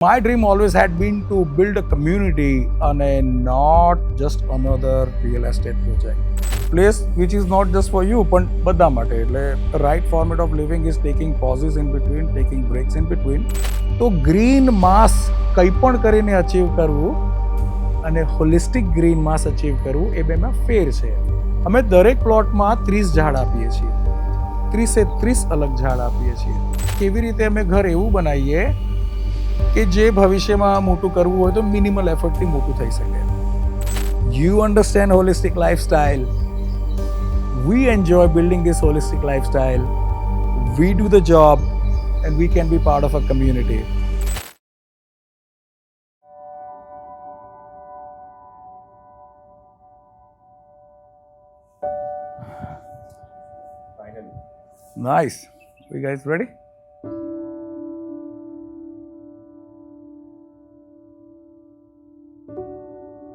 My dream always had been to build a community and not just another real estate project. Place which is not just for you, પણ બધા માટે. એટલે right format of living is taking pauses in between, taking breaks in between. તો green mass કંઈ પણ કરીને achieve કરવું અને હોલિસ્ટિક ગ્રીન માસ અચીવ કરવું એ બેમાં ફેર છે. અમે દરેક પ્લોટમાં 30 ઝાડ આપીએ છીએ, 30 અલગ ઝાડ આપીએ છીએ. કેવી રીતે અમે ઘર એવું બનાવીએ કે જે ભવિષ્યમાં મોટું કરવું હોય તો મિનિમલ એફર્ટથી મોટું થઈ શકે. You understand holistic lifestyle. We enjoy building this holistic lifestyle. We do the job and we can be part of a community. Nice. You guys ready?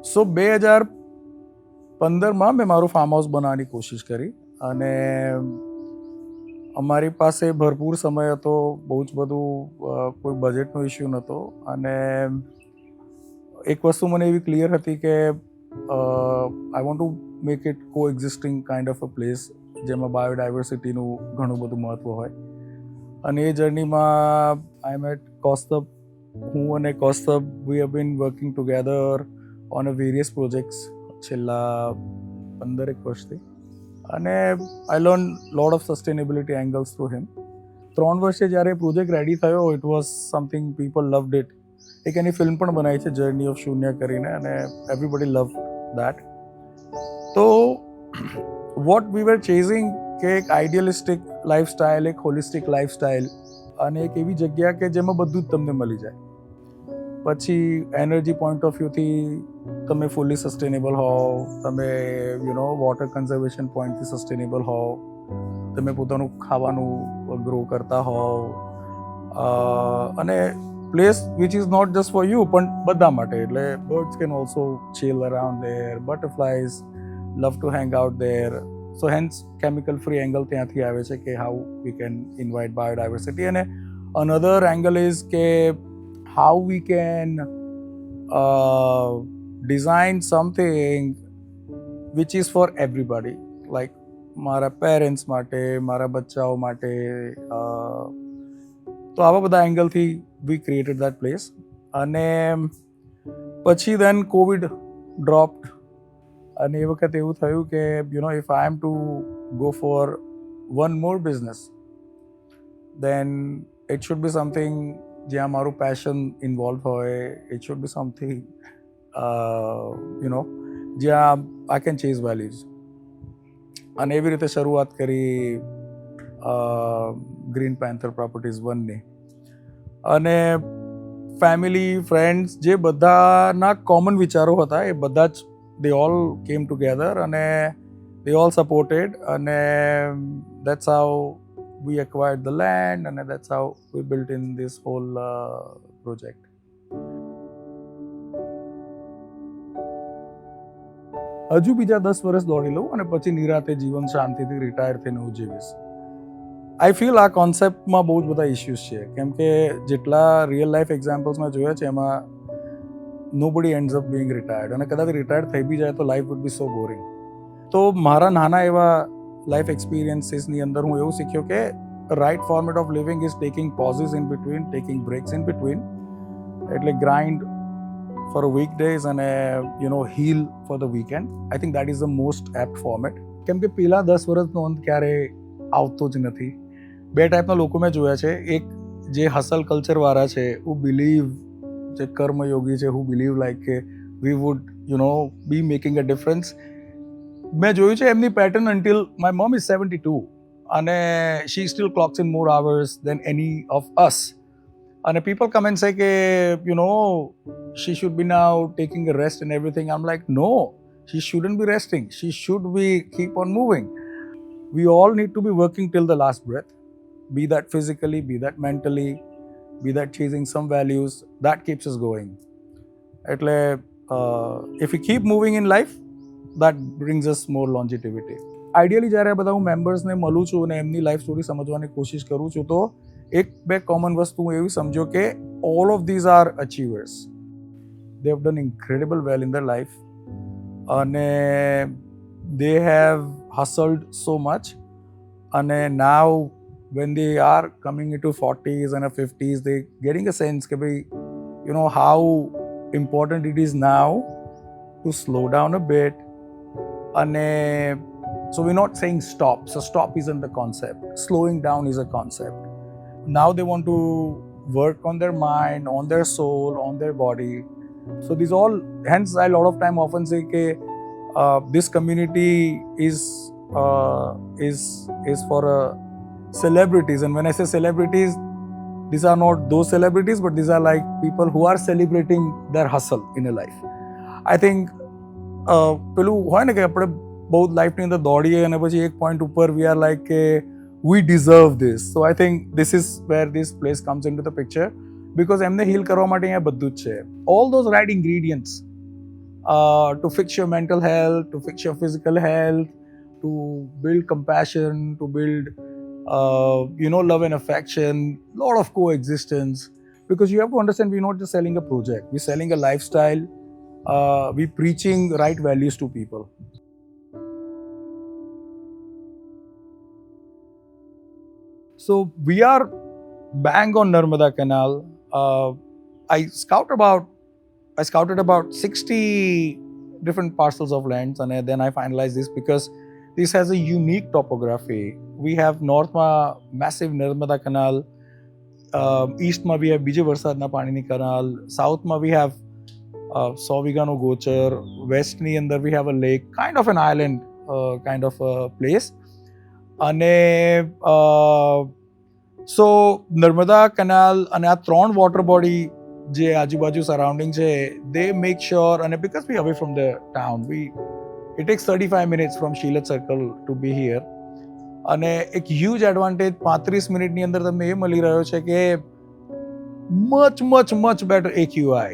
સો 2015માં મેં મારું ફાર્મ હાઉસ બનાવવાની કોશિશ કરી અને અમારી પાસે ભરપૂર સમય હતો, બહુ જ બધું કોઈ બજેટનો ઇસ્યુ નહોતો અને એક વસ્તુ મને એવી ક્લિયર હતી કે I want to make it coexisting kind of a place જેમાં બાયોડાયવર્સિટીનું ઘણું બધું મહત્ત્વ હોય. અને એ જર્નીમાં આઈ મેટ કૌસ્તભ. હું અને Kaustubh we have been working together on a various projects છેલ્લા 15 વર્ષથી અને I learn lot of sustainability angles through him. 3 વર્ષે જ્યારે પ્રોજેક્ટ રેડી થયો, it was something people loved it. એક એની ફિલ્મ પણ બનાવી છે, જર્ની ઓફ શૂન્ય કરીને, અને એવરીબડી લવ દેટ. તો વોટ વી વેર ચેઝિંગ કે એક આઈડિયલિસ્ટિક લાઈફસ્ટાઈલ, એક હોલિસ્ટિક લાઈફસ્ટાઈલ અને એક એવી જગ્યા કે જેમાં બધું જ તમને મળી જાય. પછી એનર્જી પોઈન્ટ ઓફ વ્યૂથી તમે ફૂલી સસ્ટેનેબલ હોવ, તમે વોટર કન્ઝર્વેશન પોઈન્ટથી સસ્ટેનેબલ હોવ, તમે પોતાનું ખાવાનું ગ્રો કરતા હોવ અને place which is not just for you પણ બધા માટે. એટલે birds can also chill around there, butterflies love to hang out there. So hence chemical free angle ત્યાંથી આવે છે કે how we can invite biodiversity. અને અનધર એંગલ ઇઝ કે how we can design something which is for everybody, like મારા parents માટે, મારા બચ્ચાઓ માટે. તો આવા બધા એંગલથી વી ક્રિએટેડ દેટ પ્લેસ. અને પછી દેન કોવિડ ડ્રોપ્ડ અને એ વખતે એવું થયું કે if I am to go for one more business then it should be something જ્યાં મારું પેશન ઇન્વોલ્વ હોય. ઇટ શુડ બી સમથિંગ જ્યાં આઈ કેન ચેઝ વેલ્યુઝ. અને એવી રીતે શરૂઆત કરી ગ્રીન પેન્થર પ્રોપર્ટીઝ 1ની. અને ફેમિલી, ફ્રેન્ડ્સ, જે બધાના કોમન વિચારો હતા એ બધા જ દે ઓલ કેમ ટુગેધર અને દે ઓલ સપોર્ટેડ. અને that's how we acquired the land and that's how we built in this whole project. હજુ બીજા 10 વર્ષ દોડી લઉં અને પછી નિરાતે જીવન શાંતિથી રિટાયર થઈને હું જીવીશ. આઈ ફીલ આ કોન્સેપ્ટમાં બહુ જ બધા ઇશ્યુઝ છે, કેમ કે જેટલા રિયલ લાઈફ એક્ઝામ્પલ્સમાં જોયા છે એમાં nobody ends up being retired. અને કદાચ રિટાયર થઈ બી જાય તો life would be so boring. તો મારા નાના એવા લાઈફ એક્સપિરિયન્સીસની અંદર હું એવું શીખ્યો કે right format of living is taking pauses in between, taking breaks in between. એટલે grind for a week days અને heal for the weekend. I think that is the most apt format. કેમ કે પેલા 10 વર્ષનો અંત ક્યારેય આવતો જ નથી. 2 ટાઈપના લોકો મેં જોયા છે. એક જે હસલ કલ્ચરવાળા છે, હુ બિલીવ, જે કર્મયોગી છે, હુ બિલીવ લાઈક કે વી would be making a difference. મેં જોયું છે એમની pattern until my mom is 72 અને she still clocks in more hours than any of us. And people come and say કે she should be now taking a rest and everything. I'm like, no, she shouldn't be resting. She should be keep on moving. We all need to be working till the last breath, be that physically, be that mentally, be that chasing some values that keeps us going. એટલે if we keep moving in life, that brings us more longevity. Ideally જ્યારે આ બધા હું મેમ્બર્સને મળું છું અને એમની life story સમજવાની કોશિશ કરું છું તો એક બે કોમન વસ્તુ હું એવી સમજો કે all of these are achievers. They have done incredible well in their life and they have hustled so much, and now when they are coming into 40s and 50s, they getting a sense that you know how important it is now to slow down a bit. And so we're not saying stop. So stop isn't the concept. Slowing down is a concept. Now they want to work on their mind, on their soul, on their body. So these all, hence I a lot of time often say that this community is for celebrities. And when I say celebrities, these are not those celebrities, but these are like people who are celebrating their hustle in a life. I think પેલું હોય ને કે આપણે બહુ લાઈફની અંદર દોડીએ અને પછી એક પોઈન્ટ ઉપર વી આર લાઈક કે we deserve this. So I think this is where this place comes into the picture, because એમને હીલ કરવા માટે અહીંયા બધું જ છે. All those right ingredients to fix your mental health, to fix your physical health, to build compassion, to build love and affection, lot of coexistence. Because you have to understand, we're not just selling a project, we're selling a lifestyle. We're preaching right values to people. So we are bang on Narmada Canal. I scouted about 60 different parcels of lands, and then I finalized this because this has a unique topography. We have north ma massive Narmada Canal, east ma we have Bijay Varsad na Pani Canal, south ma we have 100 વીઘાનો ગોચર, વેસ્ટની અંદર we have a lake, kind of an island kind of place. અને so Narmada canal અને આ 3 water body જે આજુબાજુ surrounding છે, દે મેક શ્યોર, અને because we away from the town, it takes 35 minutes from Shilaj circle to be here. અને એક huge advantage 35 મિનિટની અંદર તમને એ મળી રહ્યો છે કે much better AQI.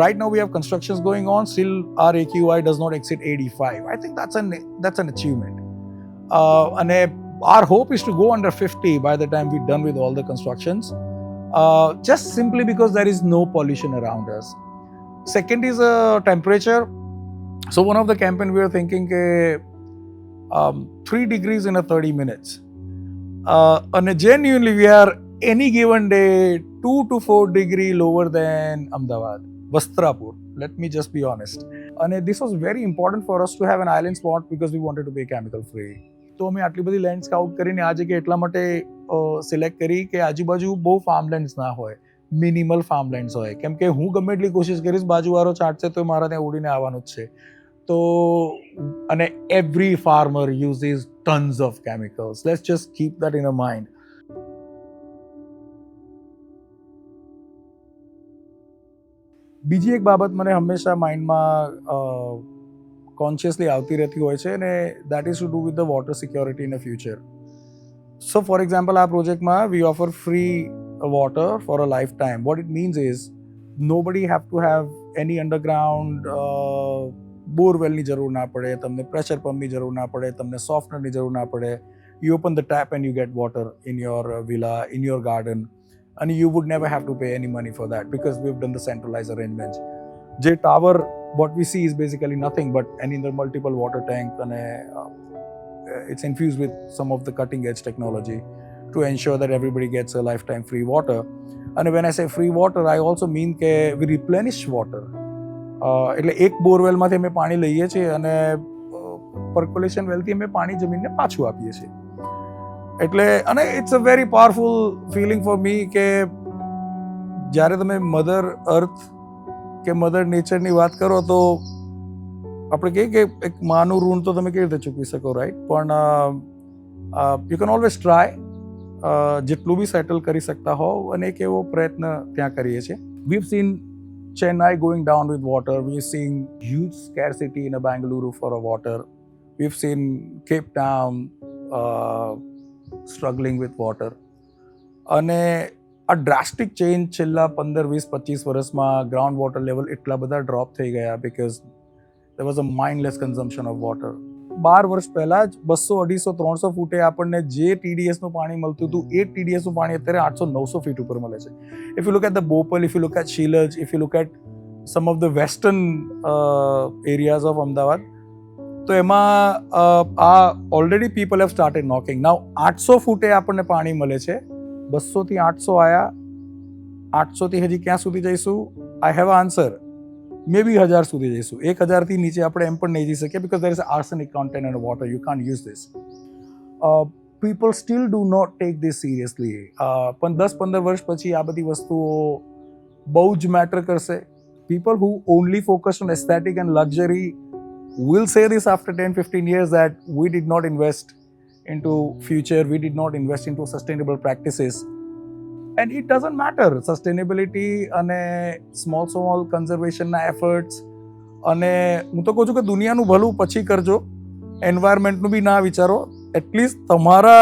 Right now we have constructions going on, still our AQI does not exceed 85. I think that's an achievement. And our hope is to go under 50 by the time we're done with all the constructions, just simply because there is no pollution around us. Second is temperature. So one of the campaign we were thinking 3 degrees in a 30 minutes. And genuinely we are any given day 2 to 4 degree lower than Ahmedabad, Vastrapur. Let me just be honest. And this was very important for us to have an island spot because we wanted to be chemical free. તો અમે આટલી બધી land scout કરીને આ જગ્યાએ એટલા માટે select કરી કે આજુબાજુ બહુ ફાર્મલેન્ડ્સ ના હોય, મિનિમલ ફાર્મલેન્ડ્સ હોય. કેમ કે હું ગમે એટલી કોશિશ કરીશ, બાજુવાળો ચાટશે તો મારા ત્યાં ઉડીને આવવાનું જ છે. તો અને every farmer uses tons of chemicals. Let's just keep that in a mind. બીજી એક બાબત મને હંમેશા માઇન્ડમાં કોન્શિયસલી આવતી રહેતી હોય છે, અને that is to do with the water security in the future. So for example, આ પ્રોજેક્ટમાં we offer free water for a lifetime. What it means is nobody have to have any underground બોરવેલની જરૂર ના પડે, તમને pressure પંપની જરૂર ના પડે, તમને સોફ્ટનરની જરૂર ના પડે. You open the tap and you get water in your villa, in your garden. And you would never have to pay any money for that because we've done the centralized arrangements. J Tower, what we see is basically nothing but the multiple water tank, and it's infused with some of the cutting edge technology to ensure that everybody gets a lifetime free water. And when I say free water, I also mean that we replenish water. એટલે એક બોરવેલમાંથી અમે પાણી લઈએ છીએ અને પર્કોલેશન વેલથી અમે પાણી જમીનને પાછું આપીએ છીએ. એટલે અને it's a very powerful feeling for me કે જ્યારે તમે મધર અર્થ કે મધર નેચરની વાત કરો તો આપણે કહીએ કે એક માનું ઋણ તો તમે કેવી રીતે ચૂકવી શકો, રાઈટ? પણ યુ કેન ઓલવેઝ ટ્રાય, જેટલું બી સેટલ કરી શકતા હોવ, અને એક એવો પ્રયત્ન ત્યાં કરીએ છીએ. We have seen Chennai going down with water. We've seen huge scarcity in Bangalore for water. We've seen Cape Town struggling with water. અને આ ડ્રાસ્ટિક ચેન્જ છેલ્લા 15, 20, 25 વર્ષમાં ગ્રાઉન્ડ વોટર લેવલ એટલા બધા ડ્રોપ થઈ ગયા because there was a mindless consumption of water. 12 વર્ષ પહેલાં જ 200, 250, 300 ફૂટે આપણને જે TDSનું પાણી મળતું હતું એ TDSનું પાણી અત્યારે 800-900 ફીટ ઉપર મળે છે. If you look at the Bopal, if you look at Shilaj, if you look at some of the western areas of Ahmedabad, તો એમાં આ already people have started knocking. Now 800 ફૂટે આપણને પાણી મળે છે. 200થી 800 આવ્યા, 800થી હજી ક્યાં સુધી જઈશું? I have answer. મે બી 1000 સુધી જઈશું. 1000થી નીચે આપણે એમ પણ નહીં જઈ શકીએ because there is arsenic content in water. You can't use this. People still do not take this seriously. પણ 10-15 વર્ષ પછી આ બધી વસ્તુઓ બહુ જ મેટર કરશે. People who only focus on aesthetic and luxury will say this after 10-15 years that we did not invest into future, we did not invest into sustainable practices. And it doesn't matter. Sustainability અને small conservation ના efforts, અને હું તો કહું છું કે દુનિયાનું ભલું પછી કરજો, એન્વાયરમેન્ટનું બી ના વિચારો. એટલીસ્ટ તમારા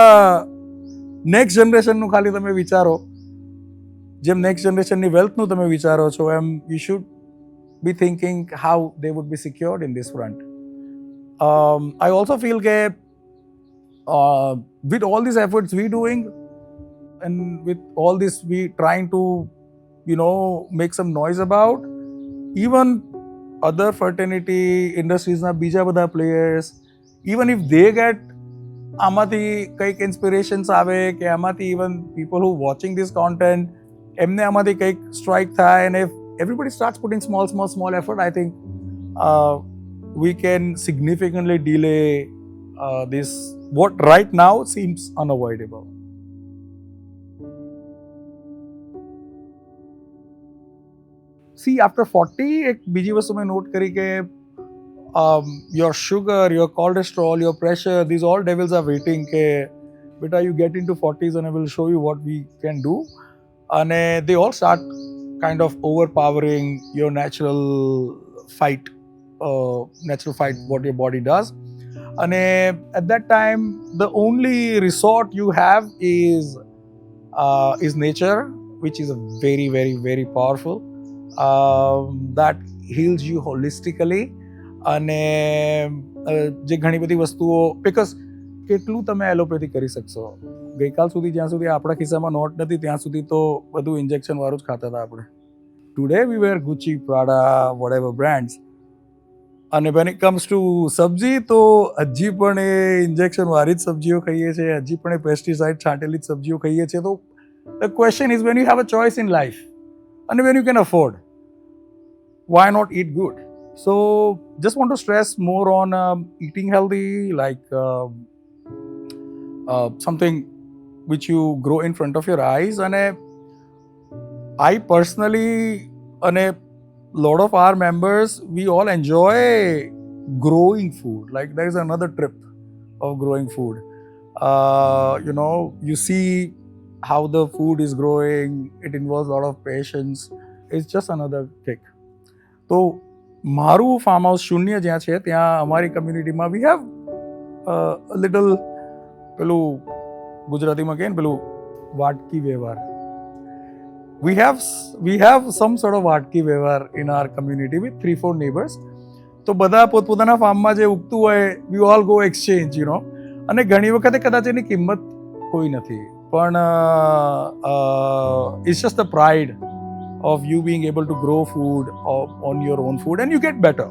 નેક્સ્ટ જનરેશનનું ખાલી તમે વિચારો. જેમ નેક્સ્ટ જનરેશનની વેલ્થનું તમે વિચારો છો એમ you should be thinking how they would be secured in this front. I also feel that with all these efforts we doing and with all this we trying to make some noise about, even other fraternity industries na bija બધા players, even if they get આમાંથી કંઈક inspirations આવે કે આમાંથી even people who watching this content એમને આમાંથી કંઈક strike થાય, and if everybody starts putting small effort, I think we can significantly delay this, what right now seems unavoidable. See, after 40, એક બીજી વસ્તુ મેં નોટ કરી કે your sugar, your cholesterol, your pressure, these all devils are waiting કે beta you get into 40s and I will show you what we can do. And they all start kind of overpowering your natural fight, what your body does. And at that time, the only resort you have is nature, which is a very, very, very powerful. That heals you holistically. અને જે ઘણી બધી વસ્તુઓ, because કેટલું તમે allopathy કરી શકશો? ગઈકાલ સુધી જ્યાં સુધી આપણા ખિસ્સામાં નોટ નથી ત્યાં સુધી તો બધું ઇન્જેક્શન વાળું જ ખાતા હતા આપણે. Today we wear Gucci, Prada, whatever brands. અને when it comes to સબ્જી તો હજી પણ એ ઇન્જેક્શન વાળી જ સબ્જીઓ ખાઈએ છીએ, હજી પણ એ પેસ્ટિસાઇડ છાંટેલી જ સબ્જીઓ ખાઈએ છીએ. તો the question is, when you have a choice in life and when you can afford, why not eat good? So just want to stress more on eating healthy, like something which you grow in front of your eyes. And I personally and a lot of our members, we all enjoy growing food. Like there is another trip of growing food. You see how the food is growing. It involves a lot of patience. It's just another kick. So મારું farm house શૂન્ય જ્યાં છે ત્યાં અમારી કમ્યુનિટીમાં we have little પેલું ગુજરાતીમાં કહે ને પેલું વાટકી વ્યવહાર. We have some sort of વાટકી વ્યવહાર in our community with 3-4 neighbors. તો બધા પોતપોતાના ફાર્મમાં જે ઉગતું હોય we all go exchange, અને ઘણી વખતે કદાચ એની કિંમત કોઈ નથી, પણ it's just the pride of you being able to grow food on your own food, and you get better.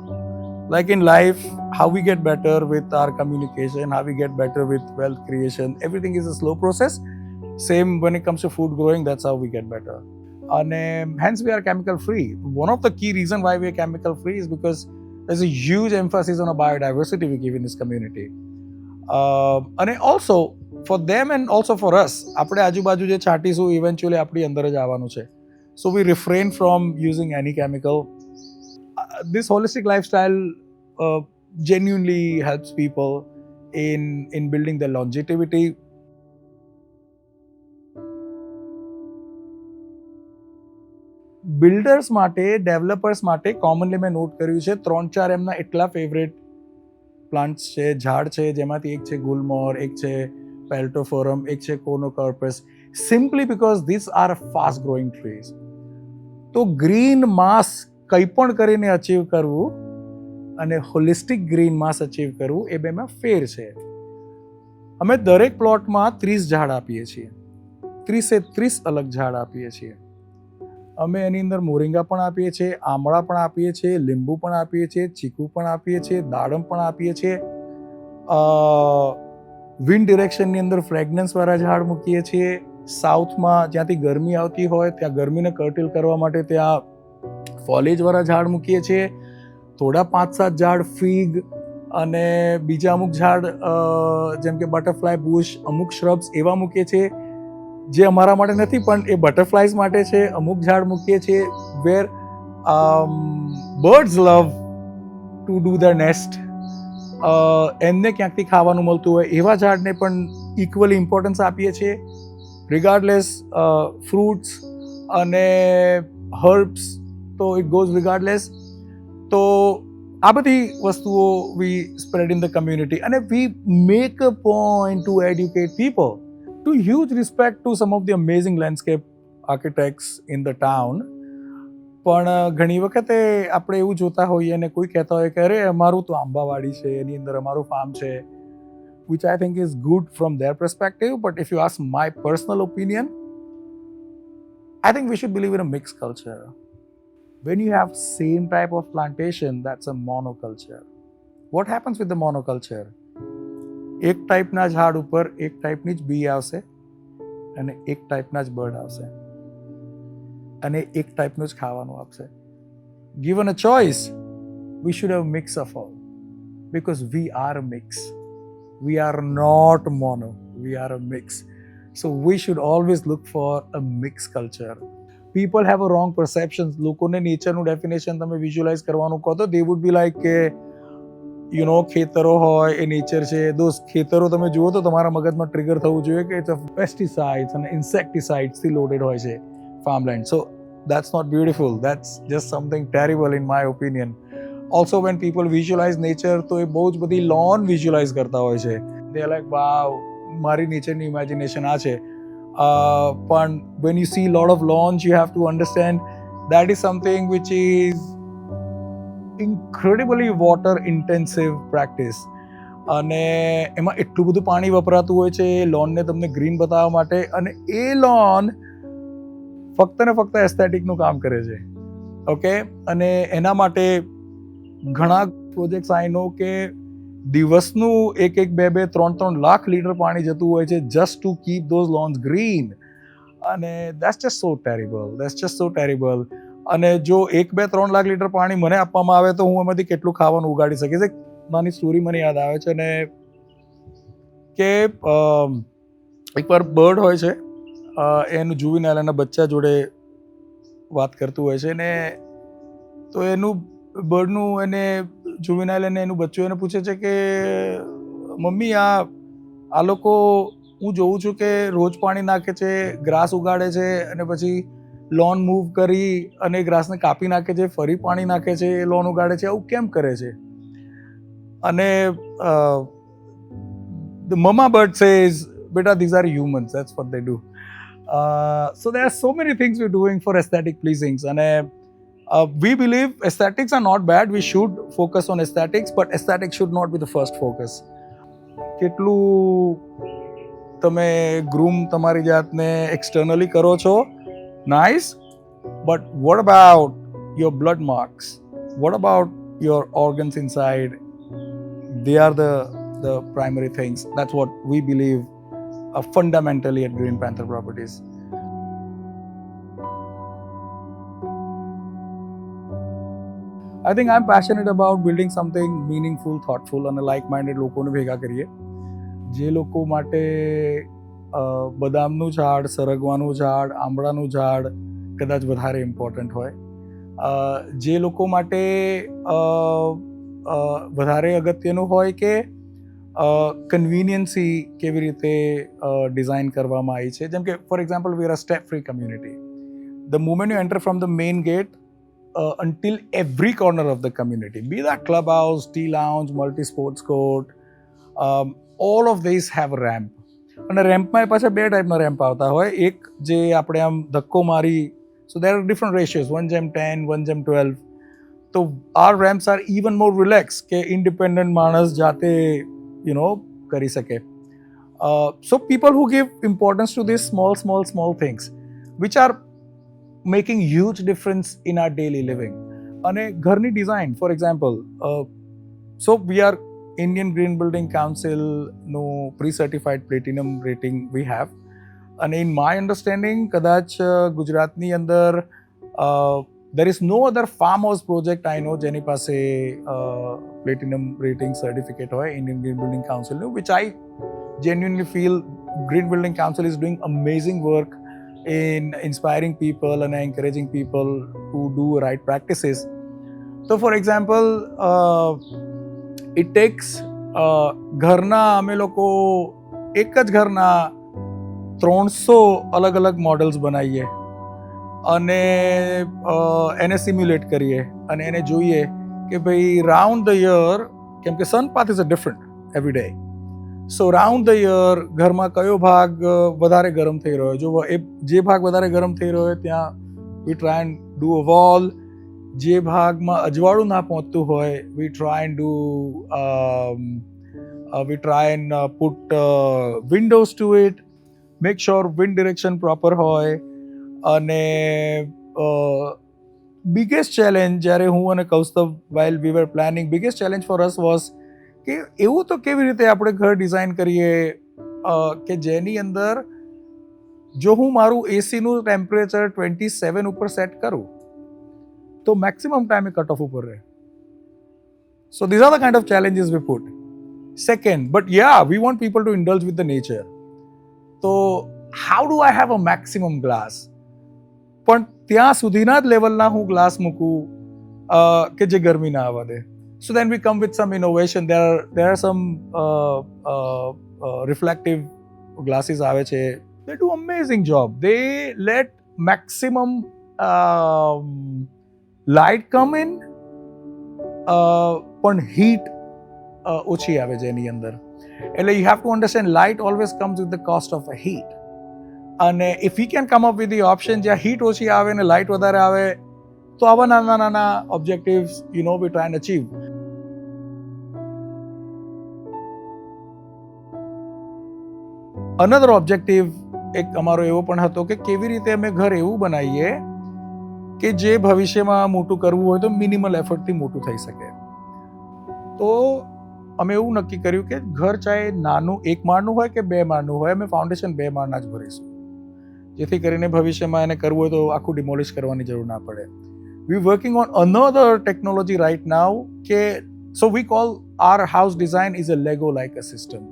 Like in life, how we get better with our communication, how we get better with wealth creation, everything is a slow process. Same when it comes to food growing, that's how we get better. And hence we are chemical free. One of the key reasons why we are chemical free is because there's a huge emphasis on a biodiversity we give in this community. And also for them and also for us, આપણે આજુબાજુ જે છાંટીશું eventually આપણી અંદર જ આવવાનું છે. So we refrain from using any chemical. This holistic lifestyle genuinely helps people in building their longevity. Builders માટે, developers માટે કોમનલી મેં નોટ કર્યું છે 3-4 એમના એટલા ફેવરેટ પ્લાન્ટ્સ છે, ઝાડ છે, જેમાંથી એક છે ગુલમોર, એક છે પેલ્ટોફોરમ, એક છે Conocarpus, simply because this are fast growing trees. તો ગ્રીન માસ કંઈ પણ કરીને અચીવ કરવું અને હોલિસ્ટિક ગ્રીન માસ અચીવ કરવું એ બેમાં ફેર છે. અમે દરેક પ્લોટમાં 30 ઝાડ આપીએ છીએ, 30 અલગ ઝાડ આપીએ છીએ. અમે એની અંદર મોરિંગા પણ આપીએ છીએ, આમળા પણ આપીએ છીએ, લીંબુ પણ આપીએ છીએ, ચીકુ પણ આપીએ છીએ, દાડમ પણ આપીએ છીએ. વિન્ડ ડિરેક્શનની અંદર ફ્રેગ્રન્સવાળા ઝાડ મૂકીએ છીએ. સાઉથમાં જ્યાંથી ગરમી આવતી હોય ત્યાં ગરમીને કર્ટેલ કરવા માટે ત્યાં ફોલેજવાળા ઝાડ મૂકીએ છીએ. થોડા 5-7 ઝાડ ફિગ અને બીજા અમુક ઝાડ જેમ કે બટરફ્લાય બુશ, અમુક શ્રબ્સ એવા મૂકીએ છીએ જે અમારા માટે નથી પણ એ બટરફ્લાયઝ માટે છે. અમુક ઝાડ મૂકીએ છીએ where birds love to do the nest. એમને ક્યાંકથી ખાવાનું મળતું હોય એવા ઝાડને પણ ઇક્વલી ઇમ્પોર્ટન્સ આપીએ છીએ. રિગાર્ડલેસ ફ્રૂટ્સ અને હર્બ્સ તો ઇટ ગોઝ રિગાર્ડલેસ. તો આ બધી વસ્તુઓ we spread in the community અને we make a point to educate people to huge respect to some of the amazing landscape architects in the town. પણ ઘણી વખતે આપણે એવું જોતા હોઈએ અને કોઈ કહેતા હોય કે અરે અમારું તો આંબાવાડી છે, એની અંદર અમારું ફાર્મ છે, which I think is good from their perspective. But if you ask my personal opinion, I think we should believe in a mixed culture. When you have same type of plantation, that's a monoculture. What happens with the monoculture? એક ટાઈપના ઝાડ ઉપર એક ટાઈપની જ બી આવશે અને એક ટાઈપના જ બર્ડ આવશે અને એક ટાઈપનું જ ખાવાનું આપશે. Given a choice, we should have a mix of all because we are a mix. We are not mono, we are a mix. So we should always look for a mixed culture. People have a wrong perceptions. લોકોને નેચરનું definition તમે visualise કરવાનું કહો તો they would be like કે you know ખેતરો હોય એ nature છે. દોસ્ત ખેતરો તમે જુઓ તો તમારા મગજમાં ટ્રિગર થવું જોઈએ કે પેસ્ટિસાઇડ્સ અને ઇન્સેક્ટિસાઇડ્સથી લોડેડ હોય છે farmland. So that's not beautiful. That's just something terrible in my opinion. Also when people visualize nature તો એ બહુ જ બધી લોન વિઝ્યુઅલાઇઝ કરતા હોય છે. They are like wow, મારી નેચરની ઇમેજિનેશન આ છે. પણ when you see lot of lawns, you have to understand that is something which is incredibly water intensive practice. અને એમાં એટલું બધું પાણી વપરાતું હોય છે એ લોનને તમને ગ્રીન બતાવવા માટે અને એ લોન ફક્ત ને ફક્ત એસ્થેટિકનું કામ કરે છે. ઓકે, અને એના માટે ઘણા પ્રોજેક્ટ્સ આઈ નો કે દિવસનું 1-1, 2-2, 3-3 લાખ લીટર પાણી જતું હોય છે just to keep those lawns green. અને that's just so terrible. That's just so terrible. અને જો 1-2-3 લાખ લીટર પાણી મને આપવામાં આવે તો હું એમાંથી કેટલું ખાવાનું ઉગાડી શકીશ. એક નાની સ્ટોરી મને યાદ આવે છે ને કે એકવાર બર્ડ હોય છે એનું જુવિનાઇલ એના બચ્ચા જોડે વાત કરતું હોય છે ને તો એનું બર્ડનું એને જુવિનાઇલ અને એનું બચ્ચું એને પૂછે છે કે મમ્મી આ લોકો હું જોઉં છું કે રોજ પાણી નાખે છે, ગ્રાસ ઉગાડે છે અને પછી લોન મૂવ કરી અને ગ્રાસને કાપી નાખે છે, ફરી પાણી નાખે છે, લોન ઉગાડે છે, આવું કેમ કરે છે? અને the mama bird says, beta, these are humans, that's what they do. So there are so many things we're doing for aesthetic pleasings. And we believe aesthetics are not bad. We should focus on aesthetics, but aesthetics should not be the first focus. કેટલું તમે groom તમારી જાતને externally કરો છો, nice, but what about your blood marks? What about your organs inside? They are the primary things. That's what we believe fundamentally at Green Panther Properties. I think I'm passionate about building something meaningful, thoughtful and like-minded લોકોને ભેગા કરીએ. જે લોકો માટે બદામનું ઝાડ, સરગવાનું ઝાડ, આંબળાનું ઝાડ કદાચ વધારે ઇમ્પોર્ટન્ટ હોય. જે લોકો માટે વધારે અગત્યનું હોય કે કન્વિનિયન્સી કેવી રીતે ડિઝાઇન કરવામાં આવી છે. જેમ કે for example we are a step free community. The moment you enter from the main gate until every corner of the community, be that clubhouse, tea lounge, multi-sports court, all of these have a ramp. અને રેમ્પમાં પાછા 2 ટાઈપના ramp આવતા હોય. એક જે આપણે આમ ધક્કો મારી, so there are different ratios, 1:10, 1:12. તો our ramps are even more relaxed કે independent માણસ જાતે કરી શકે. So people who give importance to these small things which are making huge difference in our daily living. અને ઘરની design for example, so we are Indian green building કાઉન્સિલનું pre certified platinum rating we have. અને in my understanding કદાચ ગુજરાતની અંદર there is no other farmhouse project I know જેની પાસે platinum rating certificate હોય Indian Green Building Council નું, which I genuinely feel Green Building Council is doing amazing work in inspiring people and encouraging people to do right practices. So for example, it takes ઘરના અમે લોકો એક જ ઘરના 300 અલગ અલગ મોડલ્સ બનાવીએ અને એને સિમ્યુલેટ કરીએ અને એને જોઈએ કે ભાઈ રાઉન્ડ ધ યર, કેમ કે sun path is a different every day. So round the year ઘરમાં કયો ભાગ વધારે ગરમ થઈ રહ્યો, જો જે ભાગ વધારે ગરમ થઈ રહ્યો હોય ત્યાં we try and do a wall. જે ભાગમાં અજવાળું ના પહોંચતું હોય we try and put windows to it, make sure wind direction proper હોય. અને બિગેસ્ટ ચેલેન્જ જ્યારે હું અને Kaustav while we were planning, biggest challenge for us was કે એવું તો કેવી રીતે આપણે ઘર ડિઝાઇન કરીએ કે જેની અંદર જો હું મારું એસીનું ટેમ્પરેચર 27 ઉપર સેટ કરું તો મેક્સિમમ ટાઈમે કટ ઓફ ઉપર રહે. So these are the kind of challenges we put. Second, but ya we want people to indulge with the nature. તો how do I have a maximum glass, પણ ત્યાં સુધીના જ લેવલના હું ગ્લાસ મૂકું કે જે ગરમી ના આવવા દે. So then we come with some innovation. There are some reflective glasses આવે છે. They do amazing job. They let maximum light come in, પણ heat ઓછી આવે છે એની અંદર. એટલે you have to understand light always comes with the cost of a heat. અને if we can come up with the option જ્યાં heat ઓછી આવે અને light વધારે આવે તો આવા નાના નાના objectives we try and achieve. Another objective એક અમારો એવો પણ હતો કે કેવી રીતે અમે ઘર એવું બનાવીએ કે જે ભવિષ્યમાં મોટું કરવું હોય તો મિનિમલ એફર્ટથી મોટું થઈ શકે. તો અમે એવું નક્કી કર્યું કે ઘર ચાહે નાનું 1 માળનું હોય કે 2 માળનું હોય, અમે ફાઉન્ડેશન 2 માળના જ ભરીશું, જેથી કરીને ભવિષ્યમાં એને કરવું હોય તો આખું ડિમોલિશ કરવાની જરૂર ના પડે. We working on another technology right now કે so we call our house design is a Lego like a system.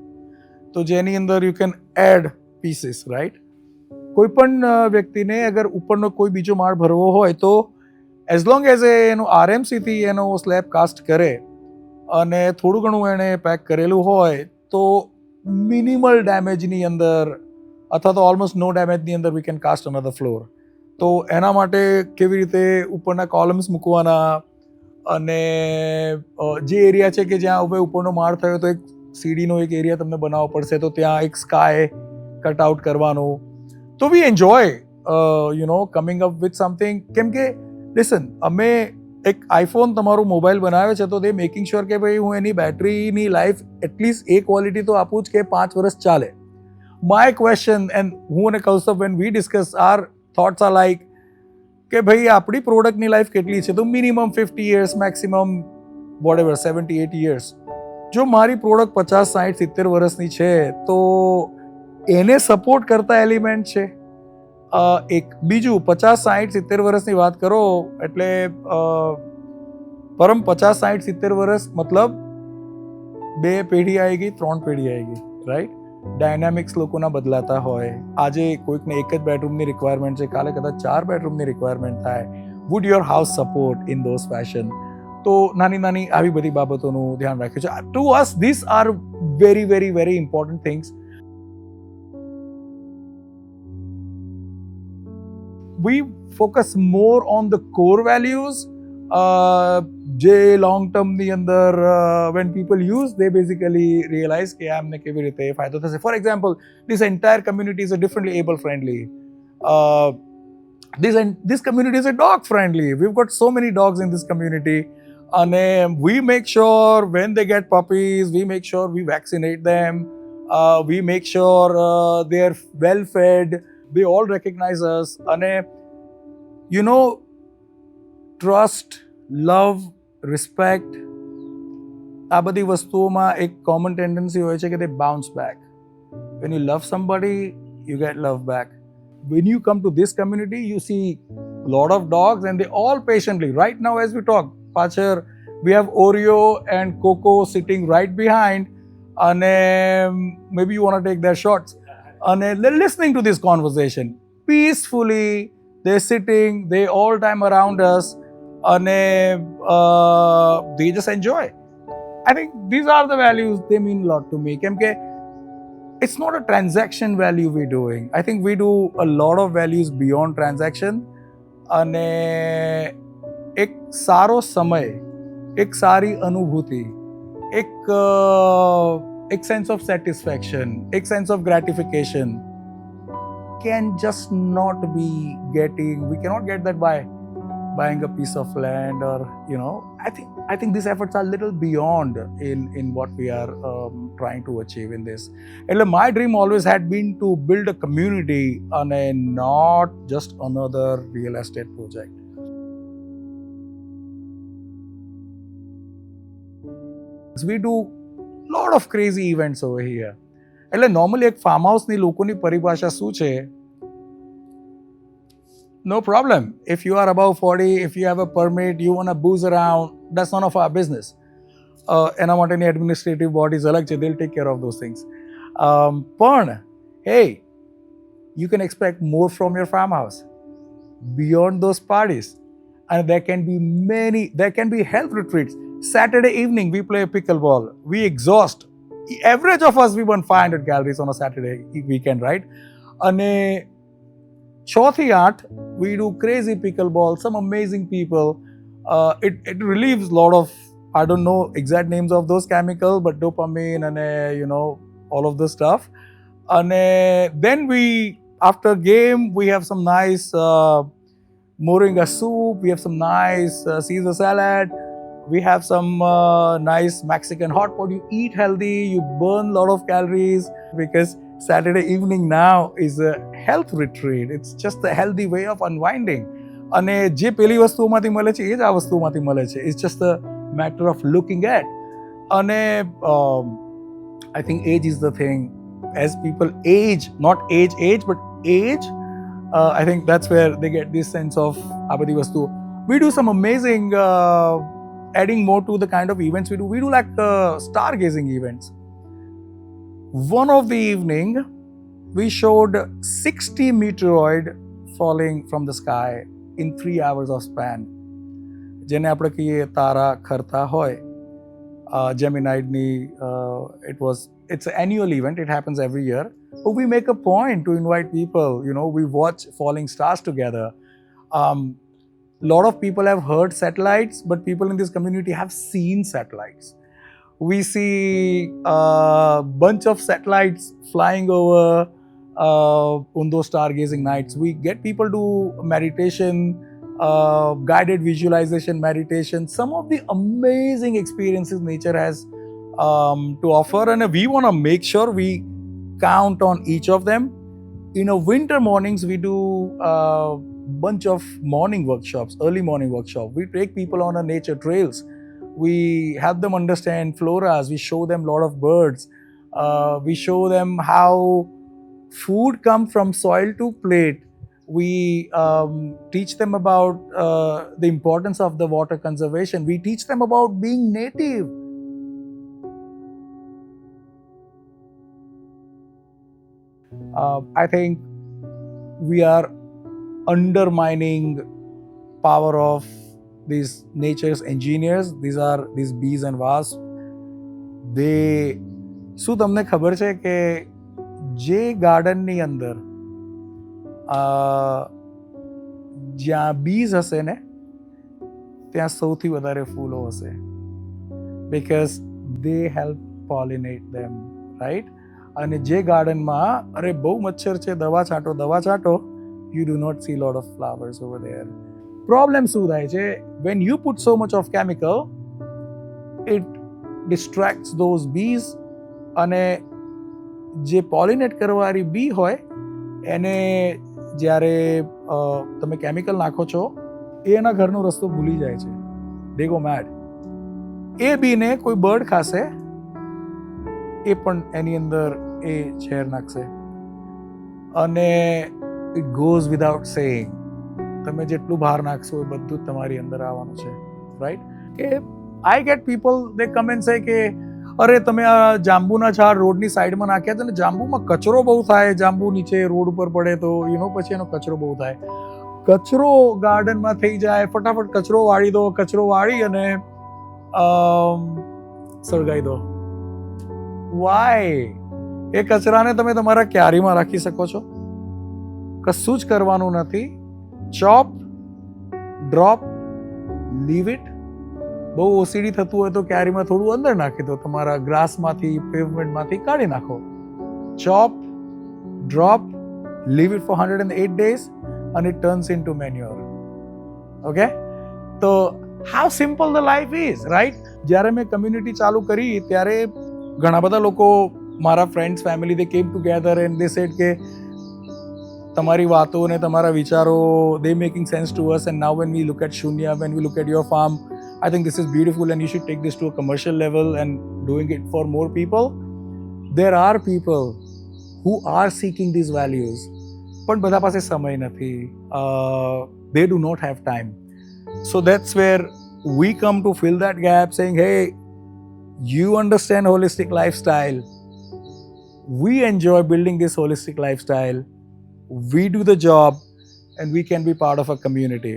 તો જેની અંદર you can add pieces, right. કોઈ પણ વ્યક્તિને અગર ઉપરનો કોઈ બીજો માળ ભરવો હોય તો એઝ લોંગ એઝ એનું આરએમસીથી એનો સ્લેબ કાસ્ટ કરે અને થોડું ઘણું એણે પેક કરેલું હોય તો મિનિમલ ડેમેજની અંદર અથવા તો ઓલમોસ્ટ નો ડેમેજની અંદર we can cast another floor. તો એના માટે કેવી રીતે ઉપરના કોલમ્સ મૂકવાના અને જે એરિયા છે કે જ્યાં હવે ઉપરનો માળ થયો તો એક સીડીનો એક એરિયા તમને બનાવવો પડશે તો ત્યાં એક સ્કાય કટ આઉટ કરવાનું. તો we enjoy coming up with something. કેમ કે લિસન, અમે એક આઈફોન તમારું મોબાઈલ બનાવે છે તો દે મેકિંગ શ્યોર કે ભાઈ હું એની બેટરીની લાઈફ એટલીસ્ટ એ ક્વોલિટી તો આપું જ કે 5 વર્ષ ચાલે. માય ક્વેશ્ચન એન્ડ હું અને Kaustav when we discuss our thoughts are like કે ભાઈ આપણી પ્રોડક્ટની લાઈફ કેટલી છે તો minimum 50 years, maximum what 70-80 years. જો મારી પ્રોડક્ટ 50-60-70 વર્ષની છે તો એને સપોર્ટ કરતા એલિમેન્ટ છે. એક બીજું 50-60-70 વર્ષની વાત કરો એટલે પરમ 50-60-70 વર્ષ મતલબ 2 પેઢી આવી ગઈ, 3 પેઢી આવી ગઈ, રાઈટ. ડાયનામિક્સ લોકોના બદલાતા હોય. આજે કોઈકને એક જ બેડરૂમની રિક્વાયરમેન્ટ છે, કાલે કદાચ 4 બેડરૂમની રિક્વાયરમેન્ટ થાય. Would your house support in those fashion? તો નાની નાની આવી બધી બાબતોનું ધ્યાન રાખ્યું છે. To us this are very very very important things. We focus more on the core values. જે લોંગ ટર્મની અંદર when people use they basically realize કે આમને કેવી રીતે ફાયદો થશે. For example, this entire community is a differently able friendly. this community is a dog friendly. We've got so many dogs in this community. And we make sure when they get puppies, we make sure we vaccinate them. We make sure they're well fed. They all recognize us. And you know, trust, love, respect, આ બધી વસ્તુઓમાં એક common tendency હોય છે કે they bounce back. When you love somebody, you get love back. When you come to this community, you see a lot of dogs and they all patiently, right now as we talk, Pachar, we have Oreo and Coco sitting right behind, and maybe you want to take their shots. And they're listening to this conversation peacefully. They're sitting, they all time around us, and they just enjoy. I think these are the values, they mean a lot to me. કેમ કે it's not a transaction value we're doing. I think we do a lot of values beyond transaction. અને એક સારો સમય, એક સારી અનુભૂતિ, એક sense of satisfaction, એક sense of gratification can just not be getting, we cannot get that by buying a piece of land or, you know, I think these efforts are little beyond in what we are trying to achieve in this. And my dream always had been to build a community on a not just another real estate project. We do lot of crazy events over here. એટલે normally એક farm house ની લોકોની પરિભાષા શું છે? No problem. If you are above 40, if you have a permit, you want to booze around, that's none of our business. એના માટેની administrative bodies અલગ છે, they'll take care of those things. પણ hey, you can expect more from your farmhouse beyond those parties. And there can be health retreats. Saturday evening, we play pickleball. We exhaust. Average of us, we burn 500 calories on a Saturday weekend, right? And 6 થી 8, we do crazy pickleball, some amazing people. It relieves a lot of, I don't know exact names of those chemicals, but dopamine and, you know, all of this stuff. And then after game, we have some nice moringa soup, we have some nice Caesar salad, we have some nice Mexican hot pot. You eat healthy, you burn a lot of calories, because Saturday evening now is a health retreat. It's just a healthy way of unwinding. અને જે પેલી વસ્તુઓમાંથી મળે છે એ જ આ વસ્તુઓમાંથી મળે છે. It's just a matter of looking at. અને I think age is the thing. As people age, not age, but age, I think that's where they get this sense of આ બધી વસ્તુઓ. We do some amazing, adding more to the kind of events we do. We do like stargazing events. One of the evening, we showed 60 meteoroid falling from the sky in 3 hours of span. જેને આપણે કહીએ તારા ખરતા હોય, Gemini, it's an annual event, it happens every year. But we make a point to invite people, you know, we watch falling stars together. Lot of people have heard satellites, but people in this community have seen satellites. We see a bunch of satellites flying over on those stargazing nights. We get people to meditation, guided visualization meditation, some of the amazing experiences nature has to offer, and we want to make sure we count on each of them. In a winter mornings, we do a bunch of morning workshops, early morning workshops. We take people on a nature trails. We help them understand floras. We show them a lot of birds. We show them how food comes from soil to plate. We teach them about the importance of the water conservation. We teach them about being native. I think we are undermining power of these nature's engineers. These bees and wasps. શું તમને ખબર છે કે જે ગાર્ડનની અંદર જ્યાં બીજ હશે ને ત્યાં સૌથી વધારે ફૂલો હશે, because they help pollinate them, right? અને જે ગાર્ડનમાં અરે બહુ મચ્છર છે, દવા છાંટો, you do not see a lot of flowers over there. Problem શું થાય છે? When you put so much of chemical, it distracts those bees, અને જે પોલિનેટ કરવાવાળી બી હોય એને જ્યારે તમે કેમિકલ નાખો છો એ એના ઘરનો રસ્તો ભૂલી જાય છે. They go mad. એ બીને કોઈ બર્ડ ખાશે, એ પણ એની અંદર એ ઝેર નાખશે. અને ઇટ ગોઝ વિધાઉટ સેઇંગ, તમે જેટલું બહાર નાખશો એ બધું જ તમારી અંદર આવવાનું છે, રાઈટ? કે I get people, they come and say કે અરે તમે આ જાંબુના ઝાડ રોડની સાઈડમાં નાખ્યા છે ને જાંબુમાં કચરો બહુ થાય, જાંબુ નીચે રોડ ઉપર પડે તો પછી એનો કચરો બહુ થાય. કચરો ગાર્ડનમાં થઈ જાય, ફટાફટ કચરો વાળી દો, કચરો વાળી અને સળગાઈ દો. વાય? એ કચરાને તમે તમારા ક્યારીમાં રાખી શકો છો, કશું જ કરવાનું નથી. Chop, drop, leave it. બહુ ઓસીડી થતું હોય તો ક્યારીમાં થોડું અંદર નાખી દો, તમારા ગ્રાસમાંથી, પેવમેન્ટમાંથી કાઢી નાખો. Chop, drop, leave it for 108 days and it turns into manure. Okay? તો how simple the life is, right? જ્યારે મેં કમ્યુનિટી ચાલુ કરી ત્યારે ઘણા બધા લોકો, મારા friends, family, they came together and they said કે તમારી વાતો અને તમારા વિચારો, they making sense to us, and now when we look at Shunya, when we look at your farm, I think this is beautiful and you should take this to a commercial level and doing it for more people. There are people who are seeking these values, પણ બધા પાસે સમય નથી. They do not have time. So that's where we come to fill that gap, saying, hey, you understand holistic lifestyle. We enjoy building this holistic lifestyle. We do the job and we can be part of a community.